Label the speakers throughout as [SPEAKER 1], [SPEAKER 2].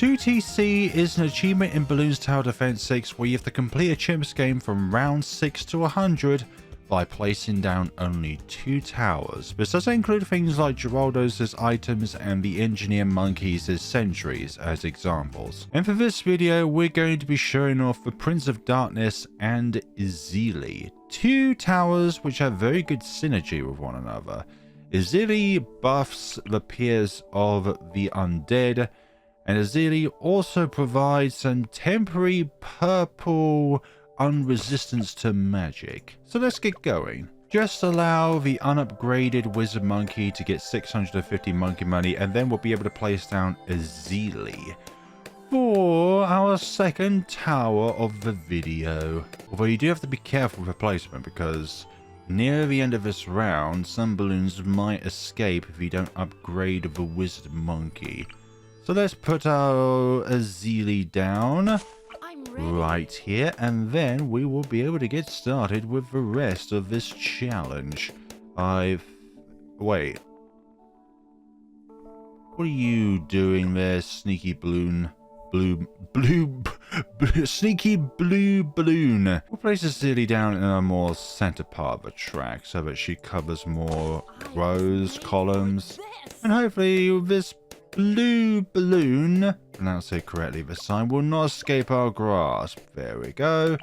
[SPEAKER 1] 2TC is an achievement in Balloons Tower Defense 6 where you have to complete a CHIMPS game from round 6 to 100 by placing down only 2 towers. This does include things like Geraldo's as items and the engineer monkeys as sentries as examples. And for this video, we're going to be showing off the Prince of Darkness and Ezili, 2 towers which have very good synergy with one another. Ezili buffs the peers of the undead, and Ezili also provides some temporary purple unresistance to magic. So let's get going. Just allow the unupgraded wizard monkey to get 650 monkey money, and then we'll be able to place down Ezili for our second tower of the video. Although you do have to be careful with the placement, because near the end of this round, some balloons might escape if you don't upgrade the wizard monkey. So let's put our Ezili down right here, and then we will be able to get started with the rest of this challenge. Wait. What are you doing there, sneaky balloon? Sneaky blue balloon. We'll place Ezili down in a more center part of the track so that she covers more rows, columns, and hopefully this blue balloon, pronounce it correctly this time, will not escape our grasp. There we go.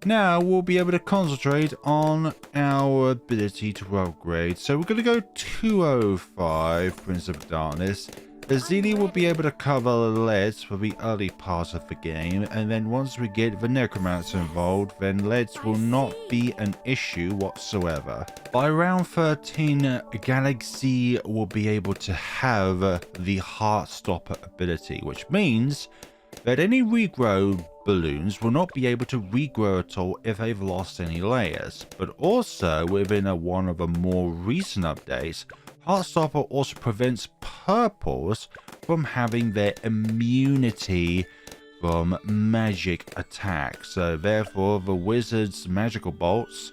[SPEAKER 1] Now we'll be able to concentrate on our ability to upgrade. So we're going to go 205 Prince of Darkness. Ezili will be able to cover leads for the early part of the game, and then once we get the necromancer involved, then leads will not be an issue whatsoever. By round 13, Galaxy will be able to have the Heartstopper ability, which means that any regrow balloons will not be able to regrow at all if they've lost any layers. But also, within one of the more recent updates, Heartstopper also prevents purples from having their immunity from magic attacks. So therefore, the wizard's magical bolts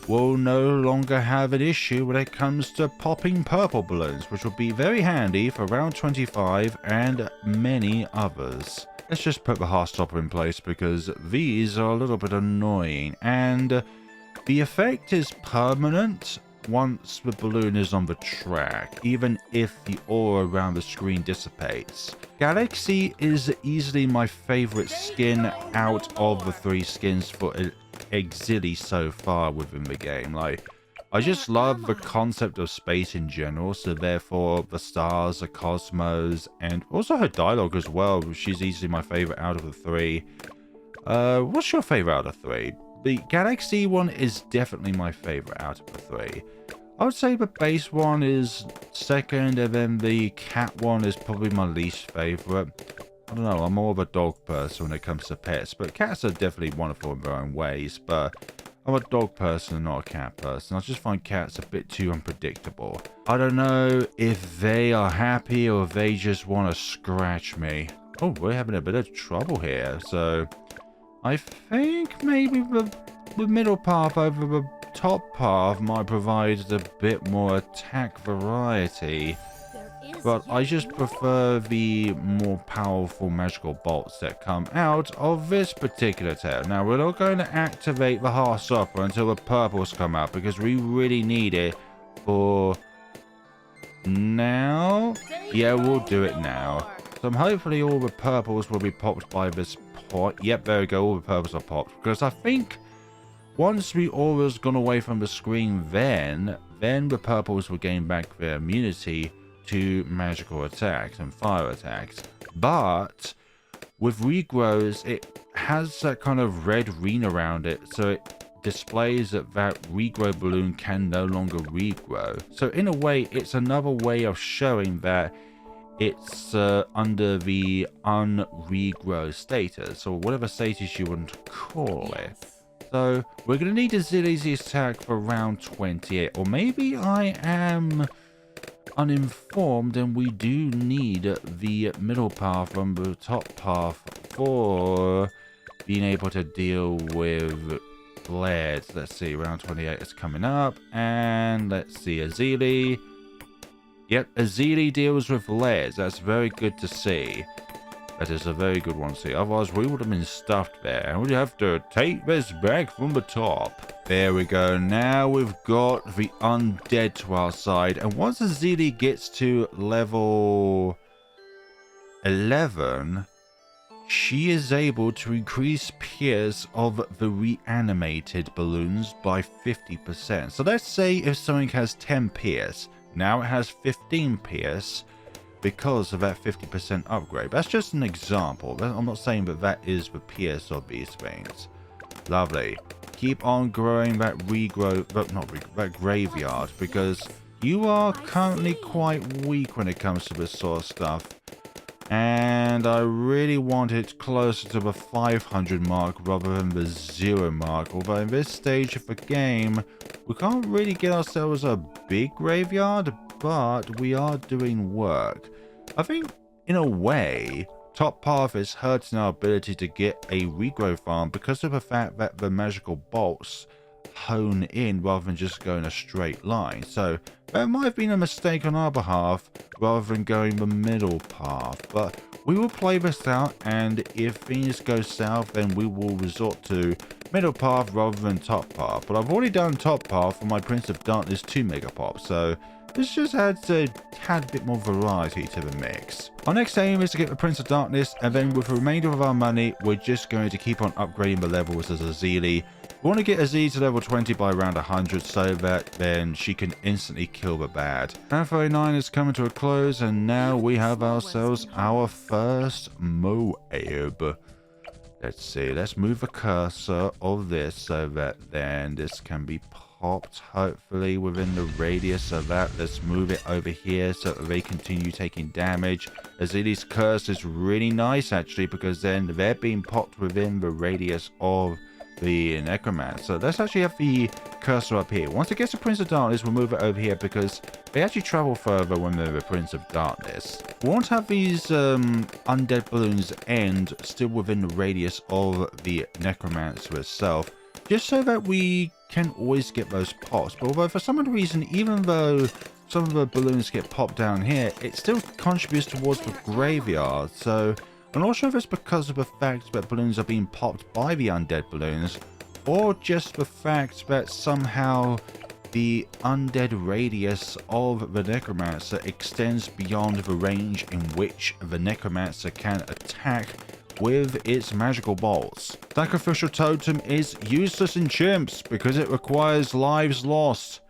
[SPEAKER 1] will no longer have an issue when it comes to popping purple balloons, which will be very handy for round 25 and many others. Let's just put the Heartstopper in place because these are a little bit annoying, and the effect is permanent once the balloon is on the track, even if the aura around the screen dissipates. Galaxy is easily my favorite skin out of the 3 skins for Ezili so far within the game. Like, I just love the concept of space in general, so therefore the stars, the cosmos, and also her dialogue as well. She's easily my favorite out of the 3. What's your favorite out of 3? The Galaxy one is definitely my favorite out of the 3. I would say the base one is second, and then the cat one is probably my least favorite. I don't know, I'm more of a dog person when it comes to pets, but cats are definitely wonderful in their own ways, but I'm a dog person and not a cat person. I just find cats a bit too unpredictable. I don't know if they are happy or if they just want to scratch me. Oh, we're having a bit of trouble here, so I think maybe the middle path over the top path might provide a bit more attack variety, but I just prefer the more powerful magical bolts that come out of this particular tail. Now, we're not going to activate the Heartstopper until the purples come out, because we really need it for now. Yeah, we'll do it now. So hopefully all the purples will be popped by this point. Yep, there we go, all the purples are popped, because I think once the aura's gone away from the screen, then the purples will gain back their immunity to magical attacks and fire attacks. But with regrows, it has that kind of red ring around it, so it displays that regrow balloon can no longer regrow. So in a way, it's another way of showing that it's under the unregrow status, or whatever status you want to call it. So we're going to need Ezili's attack for round 28, or maybe I am uninformed and we do need the middle path from the top path for being able to deal with leads. Let's see, round 28 is coming up, and let's see, Ezili. Yep, Ezili deals with leads. That's very good to see. That is a very good one, see. Otherwise, we would have been stuffed there. And we'd have to take this back from the top. There we go. Now we've got the undead to our side. And once Ezili gets to level 11, she is able to increase pierce of the reanimated balloons by 50%. So let's say if something has 10 pierce, now it has 15 pierce because of that 50% upgrade. That's just an example. I'm not saying that that is the pierce of these things. Lovely. Keep on growing that that graveyard, because you are currently quite weak when it comes to this sort of stuff. And I really want it closer to the 500 mark rather than the 0 mark. Although in this stage of the game, we can't really get ourselves a big graveyard, but we are doing work. I think, in a way, top path is hurting our ability to get a regrow farm because of the fact that the magical bolts hone in rather than just go in a straight line. So that might have been a mistake on our behalf rather than going the middle path, but we will play this out, and if things go south then we will resort to middle path rather than top path. But I've already done top path for my Prince of Darkness 2 Megapop, so this just adds a tad bit more variety to the mix. Our next aim is to get the Prince of Darkness, and then with the remainder of our money we're just going to keep on upgrading the levels as Ezili. We want to get Ezili to level 20 by around 100 so that then she can instantly kill the bad. Round 39 is coming to a close, and now we have ourselves our first Moab. Let's see, let's move the cursor of this so that then this can be popped hopefully within the radius of that. Let's move it over here so that they continue taking damage. Ezili's curse is really nice actually, because then they're being popped within the radius of the necromancer. Let's actually have the cursor up here. Once it gets to Prince of Darkness, we'll move it over here because they actually travel further when they're the Prince of Darkness. We want to have these undead balloons end still within the radius of the necromancer itself, just so that we can always get those pops. But although for some odd reason, even though some of the balloons get popped down here, it still contributes towards the graveyard. So I'm not sure if it's because of the fact that balloons are being popped by the undead balloons, or just the fact that somehow the undead radius of the necromancer extends beyond the range in which the necromancer can attack with its magical bolts. Sacrificial totem is useless in chimps because it requires lives lost,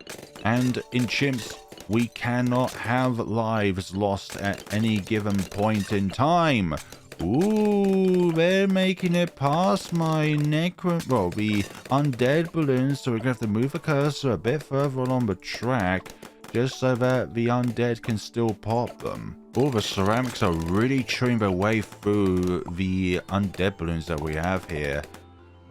[SPEAKER 1] and in chimps we cannot have lives lost at any given point in time. Ooh, they're making it past my the undead balloons, so we're going to have to move the cursor a bit further along the track just so that the undead can still pop them. All the ceramics are really chewing their way through the undead balloons that we have here.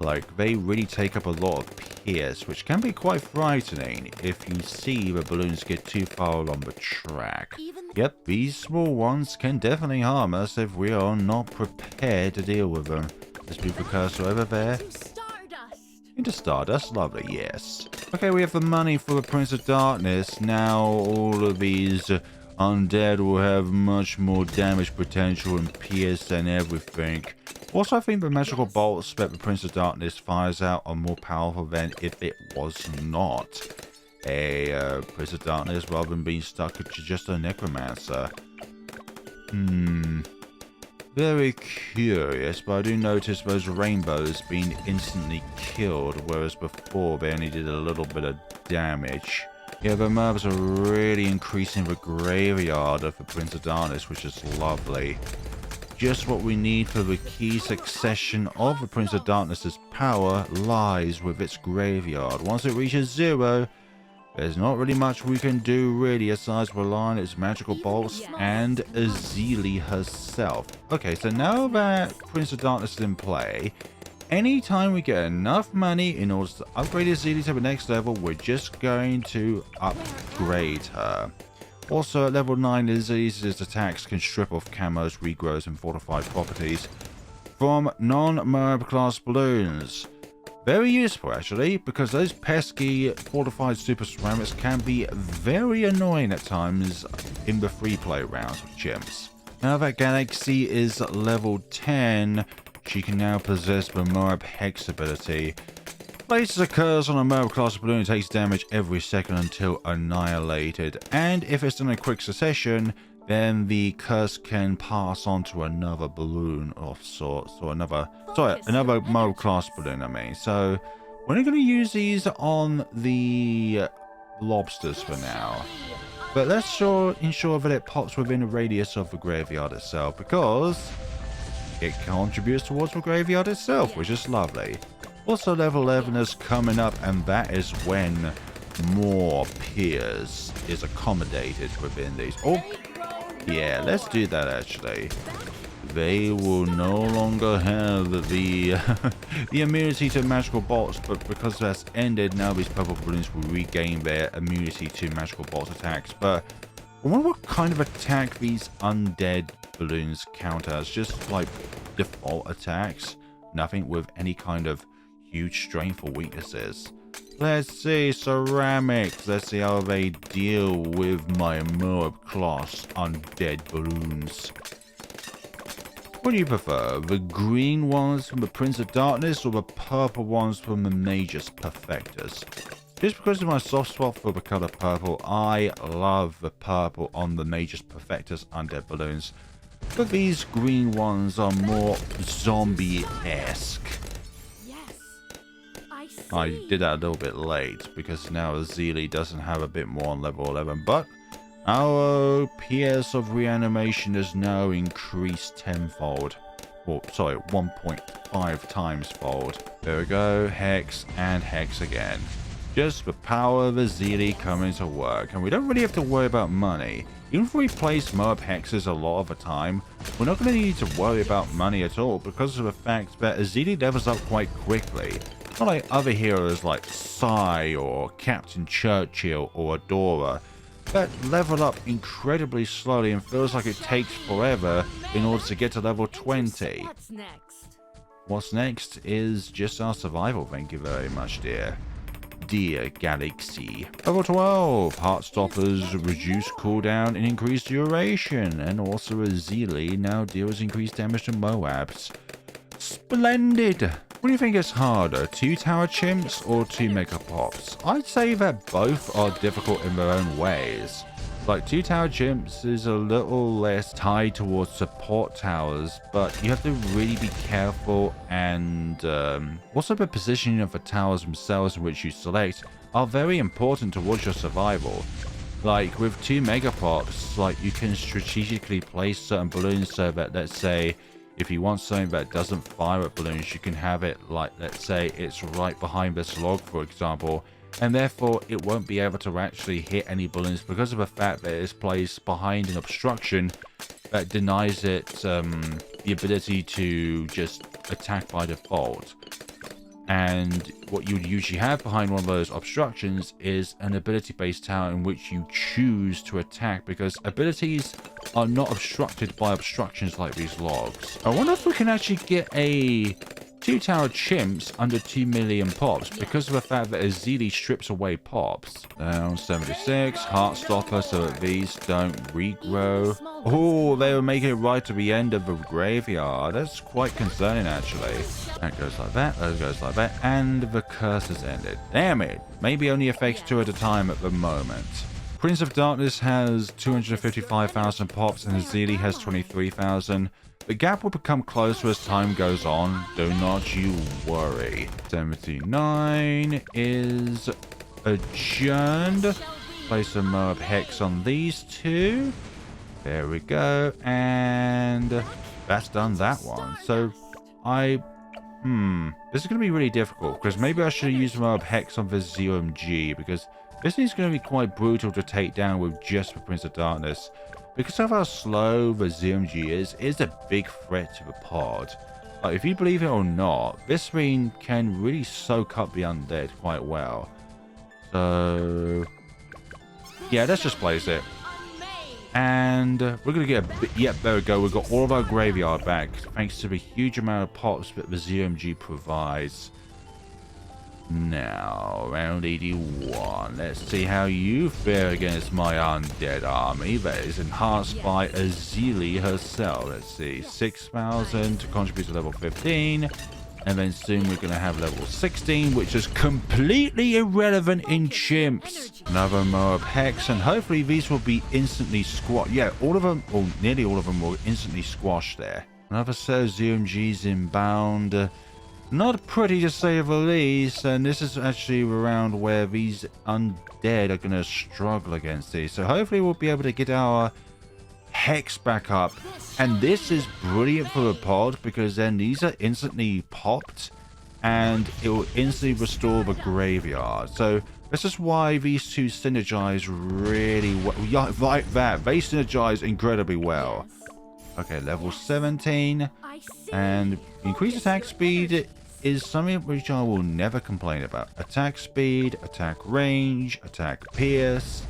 [SPEAKER 1] Like, they really take up a lot of pierce, which can be quite frightening if you see the balloons get too far along the track. Yep, these small ones can definitely harm us if we are not prepared to deal with them. Let's move the cursor over there. Into Stardust, lovely, yes. Okay, we have the money for the Prince of Darkness. Now all of these undead will have much more damage potential and pierce and everything. Also, I think the magical bolts that the Prince of Darkness fires out are more powerful than if it was not a Prince of Darkness rather than being stuck to just a necromancer. Very curious, but I do notice those rainbows being instantly killed, whereas before they only did a little bit of damage. Yeah, the mobs are really increasing the graveyard of the Prince of Darkness, which is lovely. Just what we need for the key succession of the Prince of Darkness's power lies with its graveyard. Once it reaches 0, there's not really much we can do really aside rely on its magical bolts and Ezili herself. Okay, so now that Prince of Darkness is in play, anytime we get enough money in order to upgrade Ezili to the next level, we're just going to upgrade her. Also, at level 9, Ezili's attacks can strip off camos, regrows, and fortified properties from non-Moab class balloons. Very useful, actually, because those pesky fortified super ceramics can be very annoying at times in the free play rounds with chimps. Now that Galaxy is level 10, she can now possess the Moab Hex ability. Places a curse on a Moab class balloon and takes damage every second until annihilated. And if it's done in quick succession, then the curse can pass on to another balloon of sorts, or another Moab class balloon, I mean. So we're not going to use these on the lobsters for now. But let's ensure that it pops within a radius of the graveyard itself, because it contributes towards the graveyard itself, which is lovely. Also, level 11 is coming up, and that is when more peers is accommodated within these. Oh, yeah, let's do that actually. They will no longer have the the immunity to magical bolts, but because that's ended, now these purple balloons will regain their immunity to magical bolt attacks. But I wonder what kind of attack these undead balloons count as. Just like default attacks, nothing with any kind of huge strength or weaknesses. Let's see, ceramics. Let's see how they deal with my Moab class undead balloons. What do you prefer? The green ones from the Prince of Darkness or the purple ones from the Magus Perfectus? Just because of my soft spot for the color purple, I love the purple on the Magus Perfectus undead balloons. But these green ones are more zombie-esque. I did that a little bit late because now Ezili doesn't have a bit more on level 11, but our PS of reanimation is now increased tenfold. Oh, sorry, 1.5 times fold. There we go, Hex and Hex again. Just the power of Ezili coming to work, and we don't really have to worry about money. Even if we place Moab Hexes a lot of the time, we're not going to need to worry about money at all because of the fact that Ezili levels up quite quickly. Not like other heroes like Sai or Captain Churchill or Adora that level up incredibly slowly and feels like it takes forever in order to get to level 20.
[SPEAKER 2] What's next?
[SPEAKER 1] What's next is just our survival, thank you very much, dear Galaxy. Level 12, Heartstoppers reduce cooldown and increase duration, and also Ezili now deals increased damage to Moabs. Splendid! What do you think is harder, 2 Tower Chimps or 2 Mega Pops? I'd say that both are difficult in their own ways. Like 2 Tower Chimps is a little less tied towards support towers, but you have to really be careful, and also the positioning of the towers themselves in which you select are very important towards your survival. Like with 2 Mega Pops, like you can strategically place certain balloons so that, let's say, if you want something that doesn't fire at balloons, you can have it like, let's say, it's right behind this log, for example, and therefore it won't be able to actually hit any balloons because of the fact that it's placed behind an obstruction that denies it the ability to just attack by default. And what you would usually have behind one of those obstructions is an ability-based tower in which you choose to attack, because abilities are not obstructed by obstructions like these logs. I wonder if we can actually get a 2 Tower Chimps under 2 million pops because of the fact that Ezili strips away pops. Down 76, Heartstopper so that these don't regrow. Oh, they were making it right to the end of the graveyard. That's quite concerning actually. That goes like that, that goes like that, and the curse has ended. Damn it, maybe only affects 2 at a time at the moment. Prince of Darkness has 255,000 pops and Ezili has 23,000. The gap will become closer as time goes on, do not you worry. 79 is adjourned. Place a Moab Hex on these 2. There we go, and that's done that one. So this is going to be really difficult, because maybe I should use Moab Hex on the ZOMG, because this is going to be quite brutal to take down with just the Prince of Darkness. Because of how slow the ZOMG is a big threat to the pod. Like, if you believe it or not, this thing can really soak up the undead quite well. So yeah, let's just place it. And we're going to get a bit, yep, there we go. We've got all of our graveyard back, thanks to the huge amount of pops that the ZOMG provides. Now, round 81. Let's see how you fare against my undead army that is enhanced by Ezili herself. Let's see, 6,000 to contribute to level 15. And then soon we're going to have level 16, which is completely irrelevant in chimps. Another Moab Hex, and hopefully these will be instantly squashed. Yeah, all of them, or nearly all of them, will instantly squash there. Another set of ZMGs inbound. Not pretty to say the least, and this is actually around where these undead are going to struggle against these. So hopefully we'll be able to get our Hex back up, and this is brilliant for the pod because then these are instantly popped and it will instantly restore the graveyard. So this is why these two synergize really well. Yeah, like that, they synergize incredibly well. Okay, level 17, and increased attack speed is something which I will never complain about. Attack speed, attack range, attack pierce,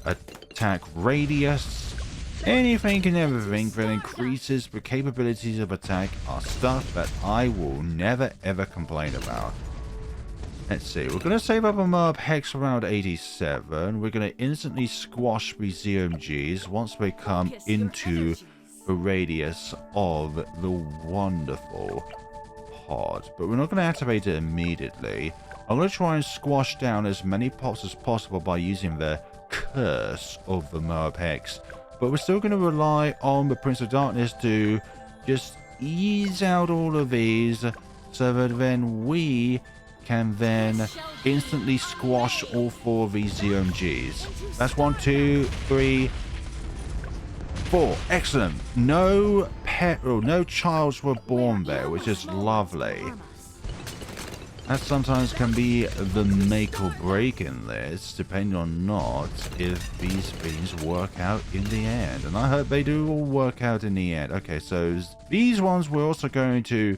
[SPEAKER 1] attack radius. Anything and everything that increases the capabilities of attack are stuff that I will never ever complain about. Let's see, we're going to save up a Moab Hex around 87. We're going to instantly squash these ZMGs once they come into the radius of the wonderful pod. But we're not going to activate it immediately. I'm going to try and squash down as many pops as possible by using the curse of the Moab Hex. But we're still going to rely on the Prince of Darkness to just ease out all of these so that then we can then instantly squash all 4 of these ZMGs. That's 1, 2, 3, 4. Excellent. No pet or no childs were born there, which is lovely. That sometimes can be the make or break in this, depending on not if these things work out in the end. And I hope they do all work out in the end. Okay, so these ones we're also going to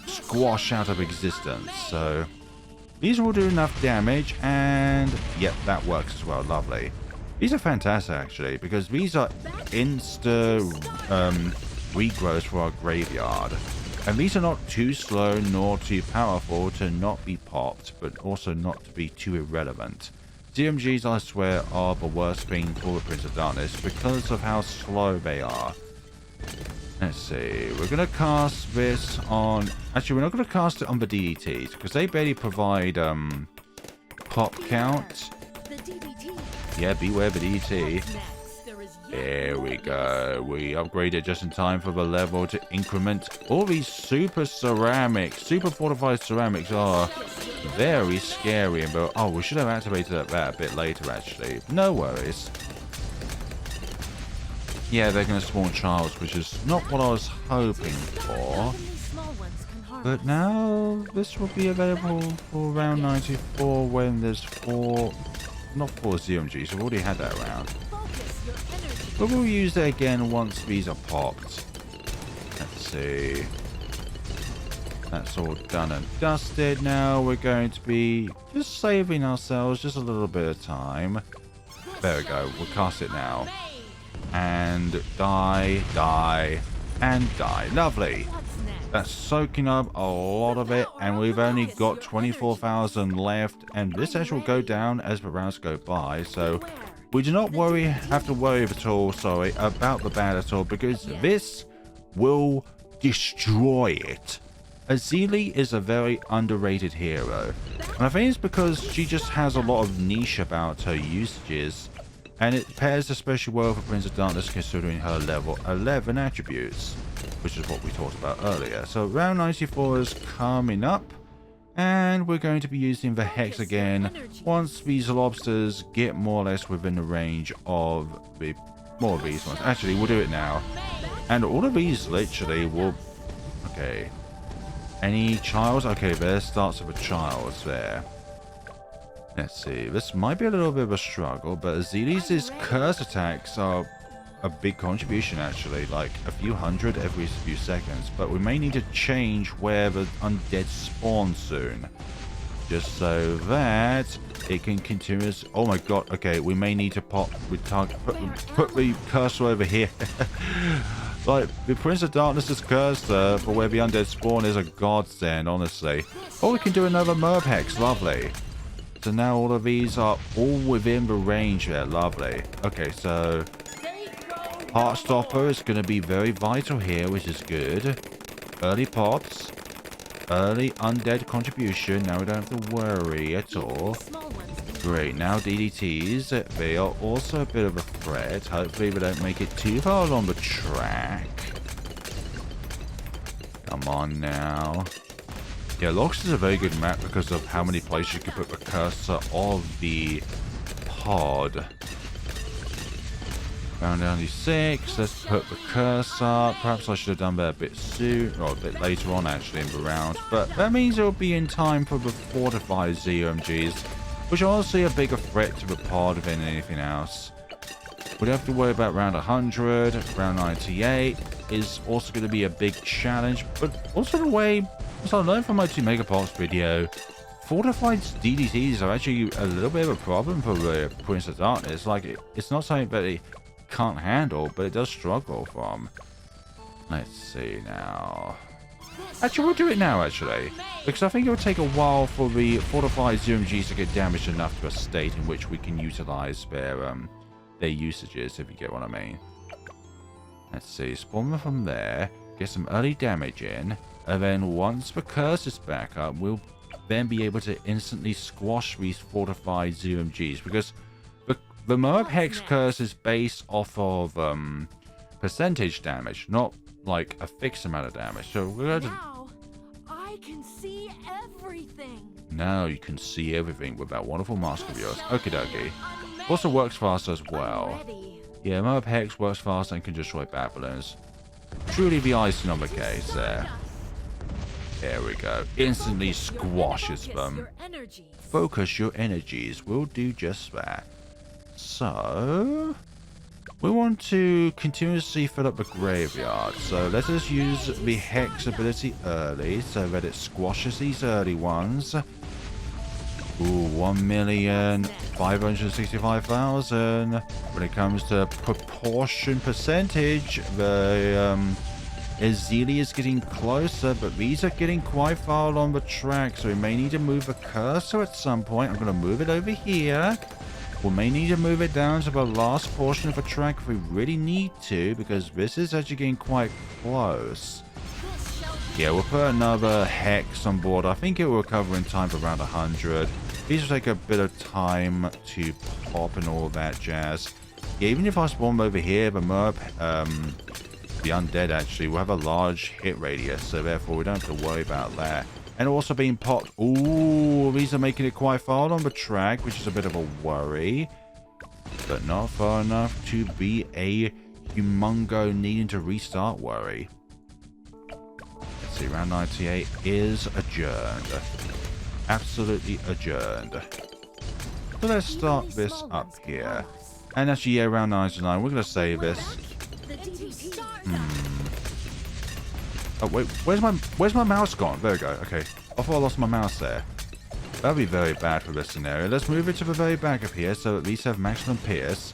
[SPEAKER 1] squash out of existence. So these will do enough damage, and yep, that works as well. Lovely. These are fantastic, actually, because these are insta regrowths for our graveyard. And these are not too slow nor too powerful to not be popped, but also not to be too irrelevant. ZMGs, I swear, are the worst thing for the Prince of Darkness because of how slow they are. Let's see, we're going to cast this on... Actually, we're not going to cast it on the DDTs because they barely provide pop count. Yeah, beware the DDT. There we go. We upgraded just in time for the level to increment. All these super ceramics, super fortified ceramics are very scary. But oh, we should have activated that a bit later, actually. No worries. Yeah, they're going to spawn childs, which is not what I was hoping for. But now this will be available for round 94 when there's 4, not 4 ZMGs. We've already had that around. But we'll use it again once these are popped. Let's see. That's all done and dusted. Now we're going to be just saving ourselves just a little bit of time. There we go. We'll cast it now. And die, die, and die. Lovely. That's soaking up a lot of it, and we've only got 24,000 left, and this actually will go down as the rounds go by, so we do not have to worry at all, about the bad at all, because this will destroy it. Ezili is a very underrated hero, and I think it's because she just has a lot of niche about her usages, and it pairs especially well for Prince of Darkness considering her level 11 attributes, which is what we talked about earlier. So round 94 is coming up, and we're going to be using the Hex again once these lobsters get more or less within the range of the more of these ones. Actually, we'll do it now. And all of these literally will... Okay. Any childs? Okay, there starts with a childs there. Let's see. This might be a little bit of a struggle, but Ezili's curse attacks are a big contribution, actually. Like a few hundred every few seconds. But we may need to change where the undead spawn soon. Just so that it can continue. Oh my god. Okay, we may need to put the cursor over here. Like, the Prince of Darkness is cursed, but where the undead spawn is a godsend, honestly. Oh, we can do another Merb Hex. Lovely. So now all of these are all within the range there. Lovely. Okay, so Heartstopper is going to be very vital here, which is good. Early pops. Early undead contribution. Now we don't have to worry at all. Great. Now DDTs. They are also a bit of a threat. Hopefully they don't make it too far along the track. Come on now. Yeah, Lox is a very good map because of how many places you can put the cursor of the pod. Round down to 6. Let's put the cursor. Perhaps I should have done that a bit soon, or a bit later on actually in the round. But that means it'll be in time for the fortified ZOMGs, which are honestly a bigger threat to the pod than anything else. We'd have to worry about round 100. Round 98 is also going to be a big challenge, but also the way, as I learned from my 2 Megapods video, fortified DDTs are actually a little bit of a problem for the Prince of Darkness. Like, it's not something that it can't handle, but it does struggle from. Let's see now. Actually, we'll do it now, actually. Because I think it will take a while for the fortified ZOMGs to get damaged enough to a state in which we can utilize their usages, if you get what I mean. Let's see. Spawn them from there. Get some early damage in. And then once the curse is back up, we'll then be able to instantly squash these fortified ZOMGs. Because the Merb Hex curse is based off of percentage damage, not like a fixed amount of damage. So we're going to...
[SPEAKER 2] Now I can see everything.
[SPEAKER 1] Now you can see everything with that wonderful mask of yours. Okie dokie. Also works faster as well. Yeah, Merb Hex works faster and can destroy bat balloons. Truly the icing on the case there. There we go. Instantly squashes them. Focus your energies. We'll do just that. So, we want to continuously fill up the graveyard. So let us use the Hex ability early so that it squashes these early ones. Ooh, 1,565,000. When it comes to proportion percentage, the Ezili is getting closer, but these are getting quite far along the track, so we may need to move the cursor at some point. I'm going to move it over here. We may need to move it down to the last portion of the track if we really need to, because this is actually getting quite close. Yeah, we'll put another Hex on board. I think it will recover in time for around 100. These will take a bit of time to pop and all that jazz. Yeah, even if I spawn over here, the Merb, the undead actually, will have a large hit radius, so therefore we don't have to worry about that. And also being popped. Ooh, these are making it quite far on the track, which is a bit of a worry. But not far enough to be a humongo needing to restart worry. Let's see, round 98 is adjourned. Absolutely adjourned. So let's start this up here. And actually, yeah, round 99, we're going to save this. Oh, wait, where's my mouse gone? There we go. Okay. I thought I lost my mouse there. That'd be very bad for this scenario. Let's move it to the very back of here so at least have maximum pierce.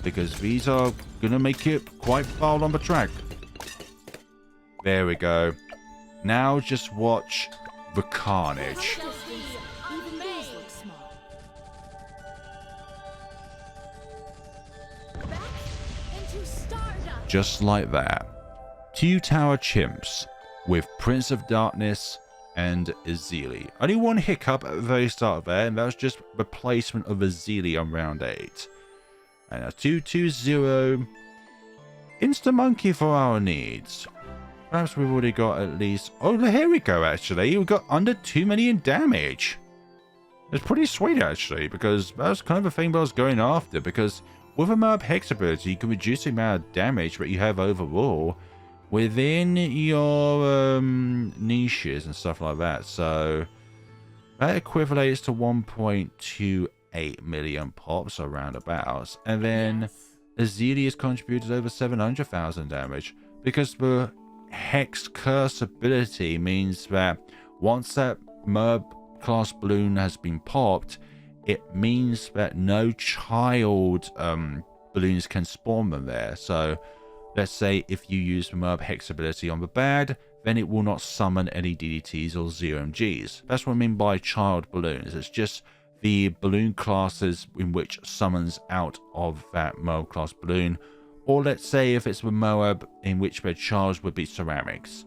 [SPEAKER 1] Because these are going to make it quite far on the track. There we go. Now just watch the carnage. Just like that. 2 tower chimps with Prince of Darkness and Ezili. Only one hiccup at the very start there, and that was just replacement of Ezili on round 8. And a 2-2-0 Insta-Monkey for our needs. Perhaps we've already got at least... Oh, here we go, actually. We've got under 2 million damage. It's pretty sweet, actually, because that's kind of the thing that I was going after, because with a Merb Hex ability, you can reduce the amount of damage that you have overall within your niches and stuff like that. So that equivalates to 1.28 million pops or roundabouts. And then Ezili has contributed over 700,000 damage because the Hex Curse ability means that once that Merb class balloon has been popped, it means that no child balloons can spawn them there. So Let's say if you use the Moab Hex ability on the bad, then it will not summon any DDTs or ZMGs. That's what I mean by child balloons. It's just the balloon classes in which summons out of that Moab class balloon. Or let's say if it's the Moab in which their charge would be ceramics.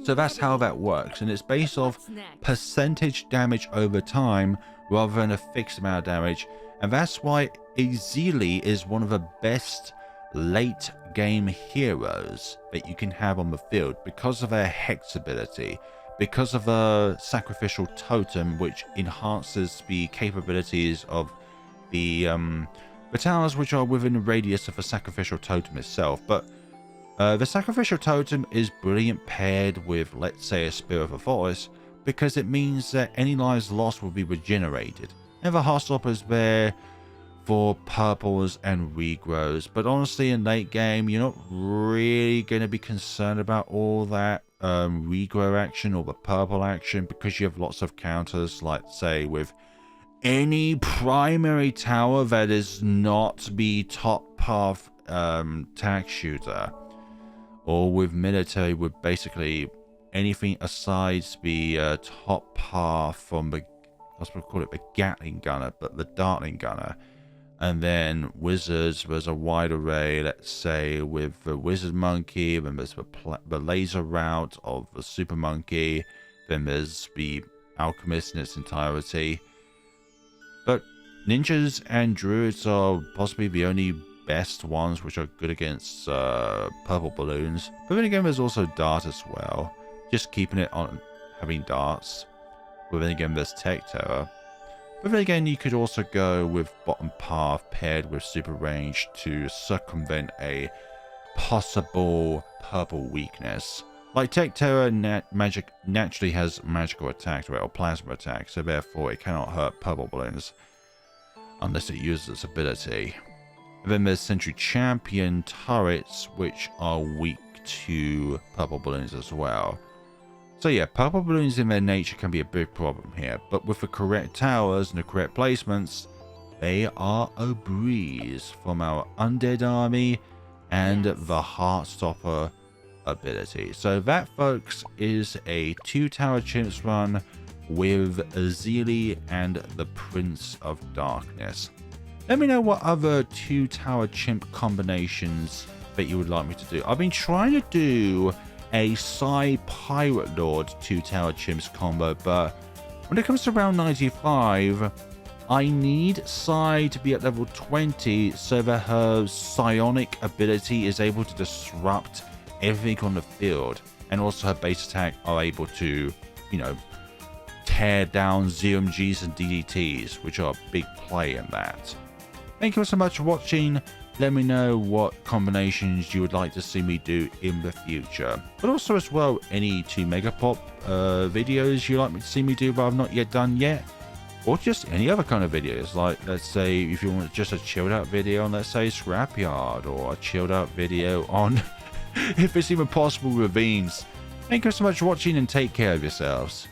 [SPEAKER 1] So that's how that works, and it's based off percentage damage over time rather than a fixed amount of damage. And that's why Ezili is one of the best late game heroes that you can have on the field, because of their Hex ability, because of a sacrificial totem which enhances the capabilities of the towers which are within the radius of the sacrificial totem itself. But the sacrificial totem is brilliant paired with, let's say, a Spear of the Forest, because it means that any lives lost will be regenerated. And the Heartstopper is there for purples and regrows, but honestly in late game you're not really going to be concerned about all that regrow action or the purple action, because you have lots of counters, like say with any primary tower that is not the top path tag shooter, or with military, with basically anything aside the top path from the, I was going to call it the Gatling gunner, but the Dartling gunner. And then wizards, there's a wide array, let's say with the wizard monkey, then there's the laser route of the super monkey, then there's the alchemist in its entirety. But ninjas and druids are possibly the only best ones which are good against purple balloons. But then again, there's also dart as well, just keeping it on having darts. But then again, there's tech terror. But then again, you could also go with bottom path paired with super range to circumvent a possible purple weakness. Like tech terror magic naturally has magical attack, or plasma attack, so therefore it cannot hurt purple balloons unless it uses its ability. And then there's Sentry Champion turrets, which are weak to purple balloons as well. So yeah, purple balloons in their nature can be a big problem here, but with the correct towers and the correct placements, they are a breeze from our undead army and the Heartstopper ability. So that, folks, is a 2-tower chimps run with Ezili and the Prince of Darkness. Let me know what other 2-tower chimp combinations that you would like me to do. I've been trying to do a Psy Pirate Lord 2-tower chimps combo, but when it comes to round 95, I need Psy to be at level 20 so that her psionic ability is able to disrupt everything on the field, and also her base attack are able to, you know, tear down ZMGs and DDTs, which are a big play in that. Thank you so much for watching. Let me know what combinations you would like to see me do in the future. But also as well, any 2 Megapop videos you'd like me to see me do but I've not yet done yet. Or just any other kind of videos. Like, let's say, if you want just a chilled out video on, let's say, Scrapyard. Or a chilled out video on, if it's even possible, ravines. Thank you so much for watching and take care of yourselves.